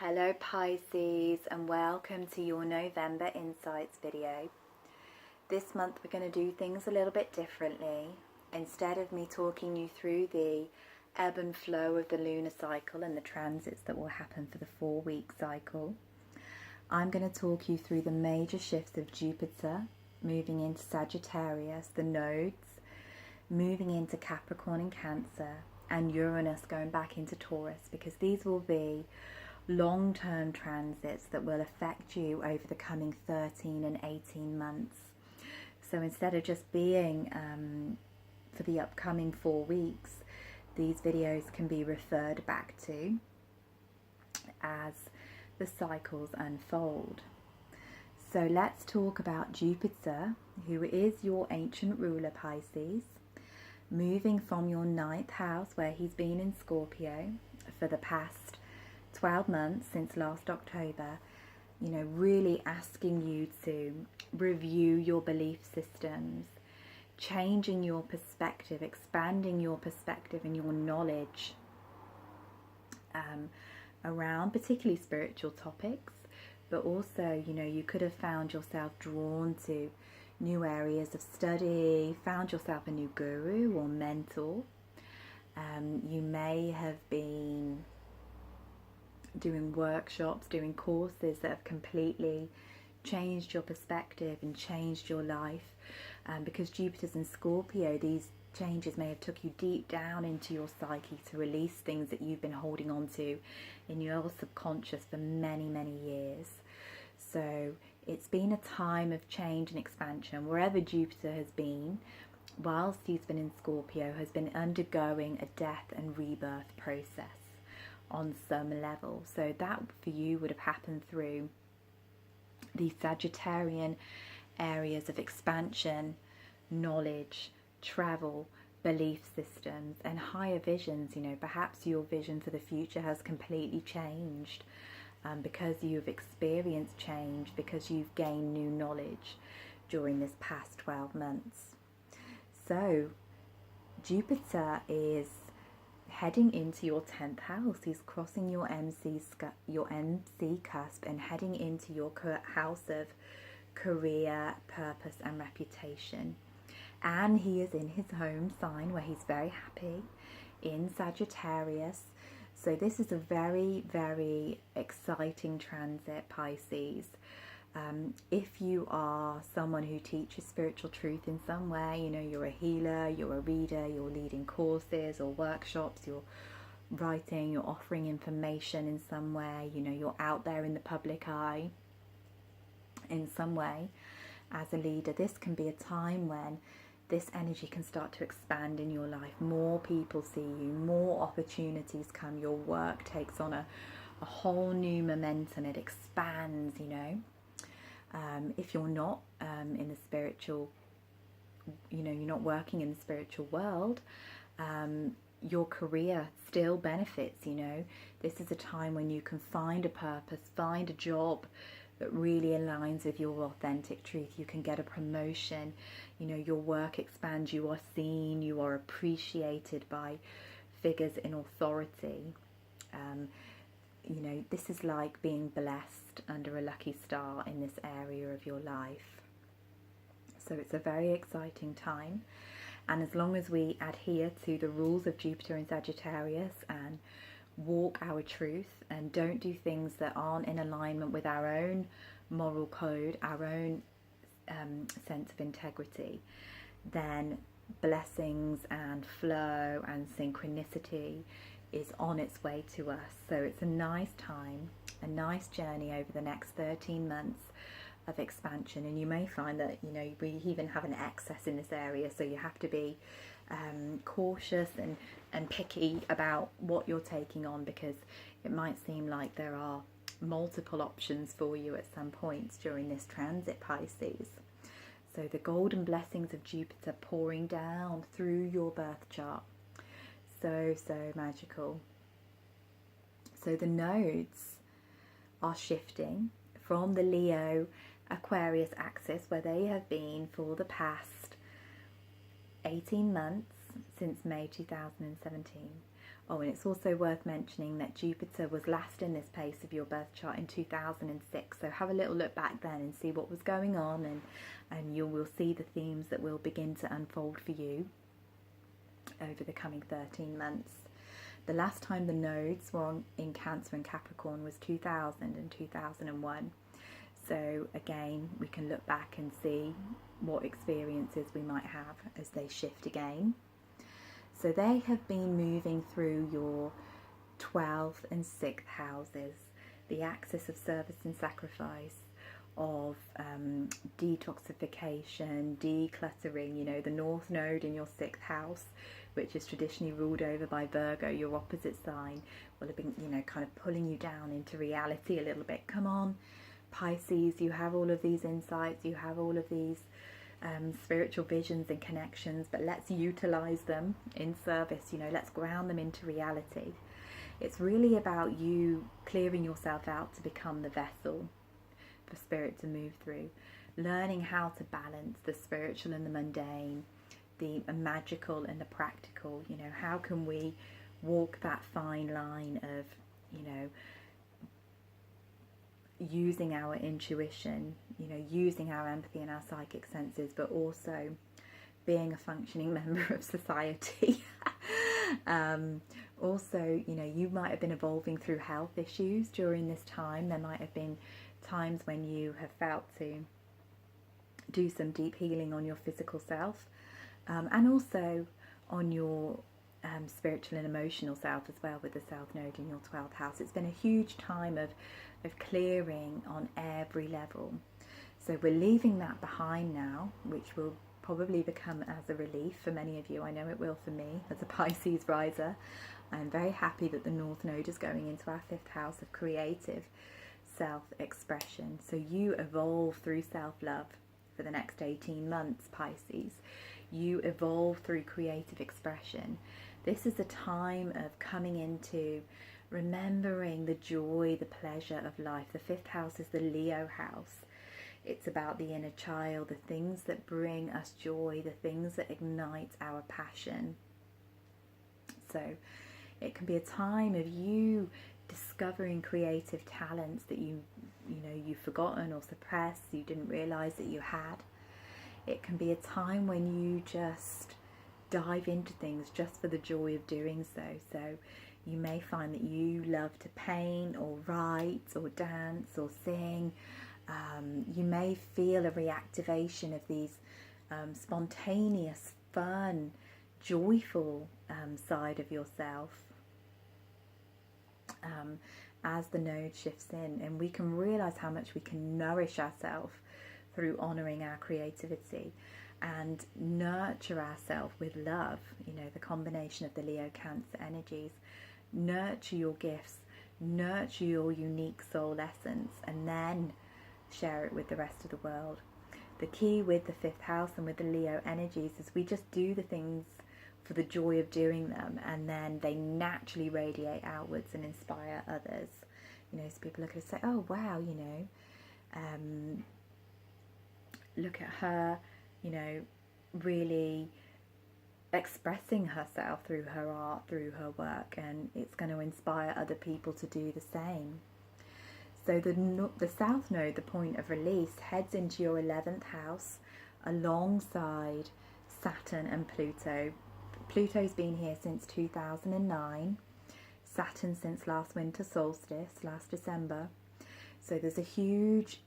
Hello Pisces, and welcome to your November Insights video. This month we're going to do things a little bit differently. Instead of me talking you through the ebb and flow of the lunar cycle and the transits that will happen for the 4-week cycle, I'm going to talk you through the major shifts of Jupiter moving into Sagittarius, the nodes moving into Capricorn and Cancer, and Uranus going back into Taurus, because these will be long-term transits that will affect you over the coming 13 and 18 months. So instead of just being for the upcoming 4 weeks, these videos can be referred back to as the cycles unfold. So let's talk about Jupiter, who is your ancient ruler, Pisces, moving from your 9th house, where he's been in Scorpio for the past 12 months since last October, really asking you to review your belief systems, changing your perspective, expanding your perspective and your knowledge around particularly spiritual topics, but also, you could have found yourself drawn to new areas of study, found yourself a new guru or mentor. You may have been doing workshops, doing courses that have completely changed your perspective and changed your life. Because Jupiter's in Scorpio, these changes may have took you deep down into your psyche to release things that you've been holding on to in your subconscious for many, many years. So it's been a time of change and expansion. Wherever Jupiter has been, whilst he's been in Scorpio, has been undergoing a death and rebirth process on some level. So that for you would have happened through the Sagittarian areas of expansion, knowledge, travel, belief systems, and higher visions. Perhaps your vision for the future has completely changed because you've experienced change, because you've gained new knowledge during this past 12 months. So Jupiter is heading into your 10th house. He's crossing your MC cusp and heading into your house of career, purpose and reputation. And he is in his home sign, where he's very happy, in Sagittarius. So this is a very, very exciting transit, Pisces. If you are someone who teaches spiritual truth in some way, you're a healer, you're a reader, you're leading courses or workshops, you're writing, you're offering information in some way, you're out there in the public eye in some way as a leader, this can be a time when this energy can start to expand in your life. More people see you, more opportunities come, your work takes on a whole new momentum, it expands, if you're not in the spiritual, you're not working in the spiritual world, your career still benefits. This is a time when you can find a purpose, find a job that really aligns with your authentic truth. You can get a promotion, your work expands, you are seen, you are appreciated by figures in authority. This is like being blessed under a lucky star in this area of your life. So it's a very exciting time. And as long as we adhere to the rules of Jupiter in Sagittarius and walk our truth and don't do things that aren't in alignment with our own moral code, our own sense of integrity, then blessings and flow and synchronicity is on its way to us. So it's a nice time, a nice journey over the next 13 months of expansion. And you may find that we even have an excess in this area, so you have to be cautious and picky about what you're taking on, because it might seem like there are multiple options for you at some points during this transit, Pisces. So the golden blessings of Jupiter pouring down through your birth chart. So magical. So the nodes are shifting from the Leo Aquarius axis, where they have been for the past 18 months since May 2017, Oh, and it's also worth mentioning that Jupiter was last in this place of your birth chart in 2006. So have a little look back then and see what was going on, and you will see the themes that will begin to unfold for you over the coming 13 months. The last time the nodes were in Cancer and Capricorn was 2000 and 2001. So again, we can look back and see what experiences we might have as they shift again. So they have been moving through your 12th and 6th houses, the axis of service and sacrifice, of detoxification, decluttering. You know, the North Node in your 6th house, which is traditionally ruled over by Virgo, your opposite sign, will have been, you know, kind of pulling you down into reality a little bit. Come on, Pisces, you have all of these insights, you have all of these spiritual visions and connections, but let's utilize them in service. You know, let's ground them into reality. It's really about you clearing yourself out to become the vessel for spirit to move through, learning how to balance the spiritual and the mundane, the magical and the practical. You know, how can we walk that fine line of, you know, using our intuition, you know, using our empathy and our psychic senses, but also being a functioning member of society. Also, you know, you might have been evolving through health issues during this time. There might have been times when you have felt to do some deep healing on your physical self, and also on your spiritual and emotional self as well, with the South Node in your 12th house. It's been a huge time of clearing on every level. So we're leaving that behind now, which will probably become as a relief for many of you. I know it will for me as a Pisces riser. I'm very happy that the North Node is going into our 5th house of creative self-expression. So you evolve through self-love for the next 18 months, Pisces. You evolve through creative expression. This is a time of coming into remembering the joy, the pleasure of life. The 5th house is the Leo house. It's about the inner child, the things that bring us joy, the things that ignite our passion. So it can be a time of you discovering creative talents that you've forgotten or suppressed, you didn't realize that you had. It can be a time when you just dive into things just for the joy of doing so. So you may find that you love to paint or write or dance or sing. You may feel a reactivation of these spontaneous, fun, joyful side of yourself as the node shifts in, and we can realize how much we can nourish ourselves through honoring our creativity and nurture ourselves with love. You know, the combination of the Leo Cancer energies. Nurture your gifts, nurture your unique soul essence, and then share it with the rest of the world. The key with the 5th house and with the Leo energies is we just do the things for the joy of doing them, and then they naturally radiate outwards and inspire others. You know, so people look at us and say, oh wow, you know, look at her, you know, really expressing herself through her art, through her work, and it's going to inspire other people to do the same. So the South Node, the point of release, heads into your 11th house alongside Saturn and Pluto. Pluto's been here since 2009, Saturn since last winter solstice, last December. So there's a huge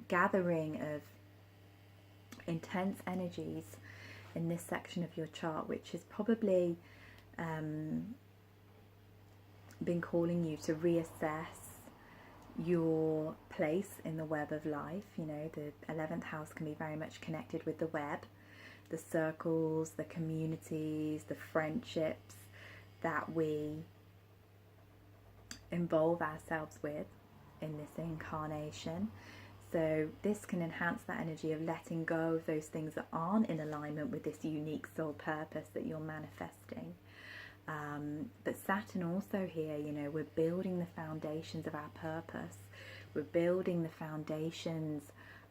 gathering of intense energies in this section of your chart, which has probably been calling you to reassess your place in the web of life. You know, the 11th house can be very much connected with the web, the circles, the communities, the friendships that we involve ourselves with in this incarnation. So this can enhance that energy of letting go of those things that aren't in alignment with this unique soul purpose that you're manifesting. But Saturn also here, you know, we're building the foundations of our purpose. We're building the foundations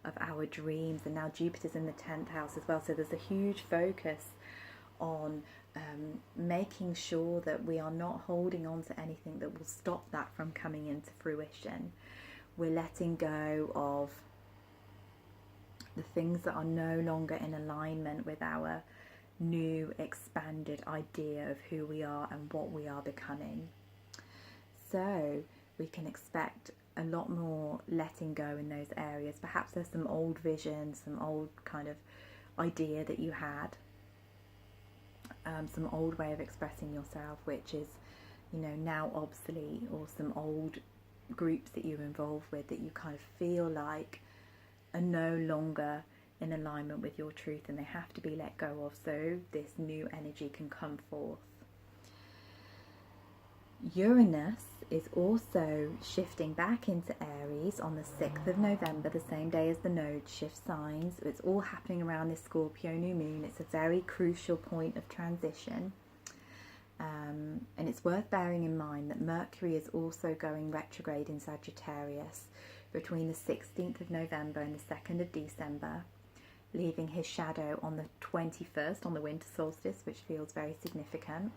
of our dreams. And now Jupiter's in the 10th house as well. So there's a huge focus on making sure that we are not holding on to anything that will stop that from coming into fruition. We're letting go of the things that are no longer in alignment with our new expanded idea of who we are and what we are becoming. So we can expect a lot more letting go in those areas. Perhaps there's some old vision, some old kind of idea that you had, some old way of expressing yourself which is, you know, now obsolete, or some old groups that you're involved with that you kind of feel like are no longer in alignment with your truth, and they have to be let go of so this new energy can come forth. Uranus is also shifting back into Aries on the 6th of November, the same day as the node shifts signs. It's all happening around this Scorpio new moon. It's a very crucial point of transition. And it's worth bearing in mind that Mercury is also going retrograde in Sagittarius between the 16th of November and the 2nd of December, leaving his shadow on the 21st, on the winter solstice, which feels very significant,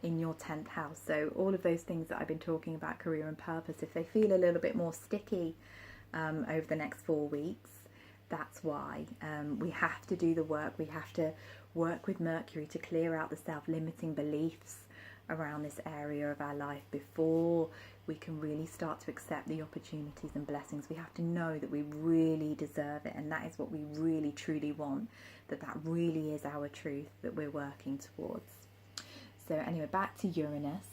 in your 10th house. So all of those things that I've been talking about, career and purpose, if they feel a little bit more sticky over the next 4 weeks, that's why. We have to do the work. We have to work with Mercury to clear out the self-limiting beliefs around this area of our life before we can really start to accept the opportunities and blessings. We have to know that we really deserve it, and that is what we really truly want, that really is our truth that we're working towards. So anyway, back to Uranus,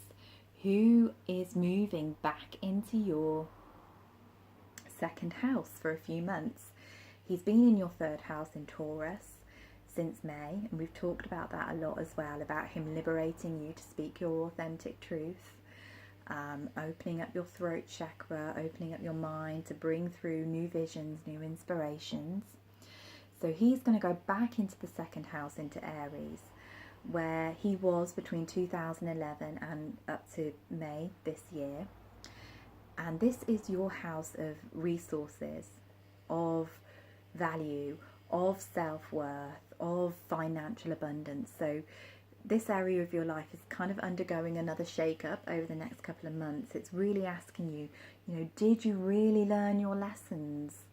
who is moving back into your 2nd house for a few months. He's been in your 3rd house in Taurus since May, and we've talked about that a lot as well, about him liberating you to speak your authentic truth, opening up your throat chakra, opening up your mind to bring through new visions, new inspirations. So he's going to go back into the 2nd house, into Aries, where he was between 2011 and up to May this year. And this is your house of resources, of value, of self-worth, of financial abundance. So this area of your life is kind of undergoing another shake-up over the next couple of months. It's really asking you, you know, did you really learn your lessons?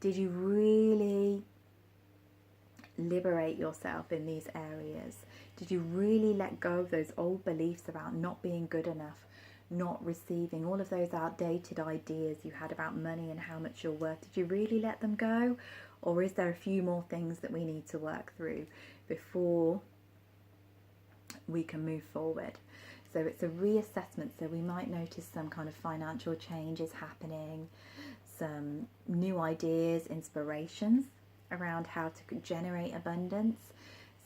Did you really liberate yourself in these areas? Did you really let go of those old beliefs about not being good enough, not receiving, all of those outdated ideas you had about money and how much you're worth? Did you really let them go? Or is there a few more things that we need to work through before we can move forward? So it's a reassessment. So we might notice some kind of financial changes happening, some new ideas, inspirations around how to generate abundance,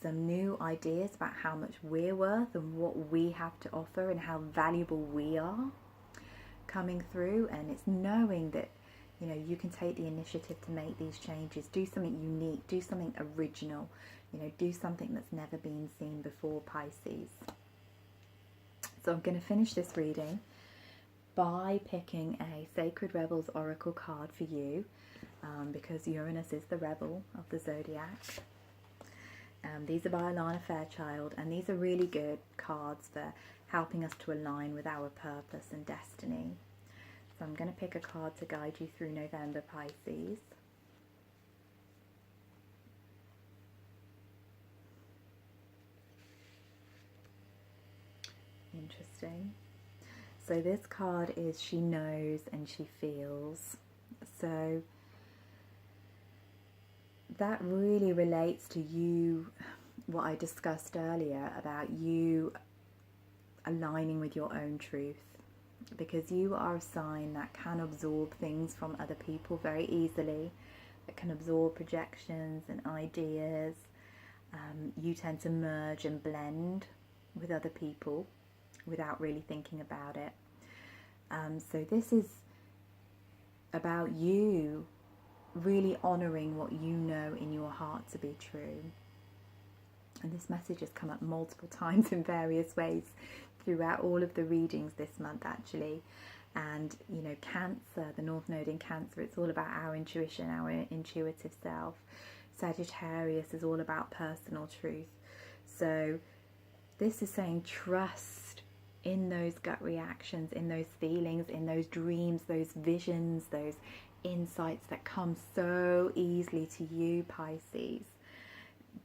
some new ideas about how much we're worth and what we have to offer and how valuable we are coming through. And it's knowing that, you know, you can take the initiative to make these changes, do something unique, do something original, you know, do something that's never been seen before, Pisces. So I'm going to finish this reading by picking a Sacred Rebels Oracle card for you, because Uranus is the rebel of the zodiac. These are by Alana Fairchild, and these are really good cards for helping us to align with our purpose and destiny. So I'm going to pick a card to guide you through November, Pisces. Interesting. So this card is She Knows and She Feels. So that really relates to you, what I discussed earlier about you aligning with your own truth, because you are a sign that can absorb things from other people very easily, that can absorb projections and ideas. You tend to merge and blend with other people without really thinking about it. So this is about you really honouring what you know in your heart to be true. And this message has come up multiple times in various ways throughout all of the readings this month, actually. And, you know, Cancer, the North Node in Cancer, it's all about our intuition, our intuitive self. Sagittarius is all about personal truth. So this is saying trust in those gut reactions, in those feelings, in those dreams, those visions, those insights that come so easily to you, Pisces.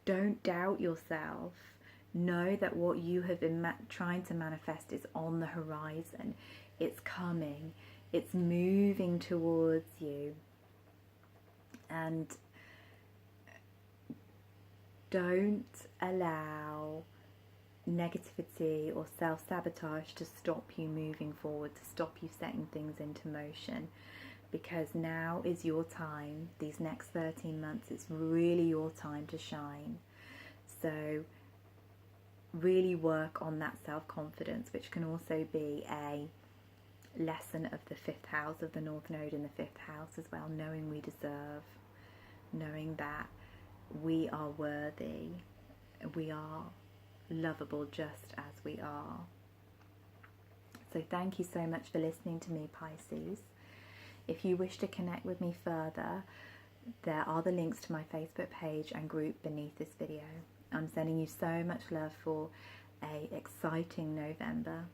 Don't doubt yourself. Know that what you have been trying to manifest is on the horizon. It's coming. It's moving towards you. And don't allow negativity or self-sabotage to stop you moving forward, to stop you setting things into motion, because now is your time. These next 13 months, it's really your time to shine. So really work on that self-confidence, which can also be a lesson of the 5th house, of the North Node in the 5th house as well, knowing we deserve, knowing that we are worthy, we are lovable just as we are. So thank you so much for listening to me, Pisces. If you wish to connect with me further, there are the links to my Facebook page and group beneath this video. I'm sending you so much love for an exciting November.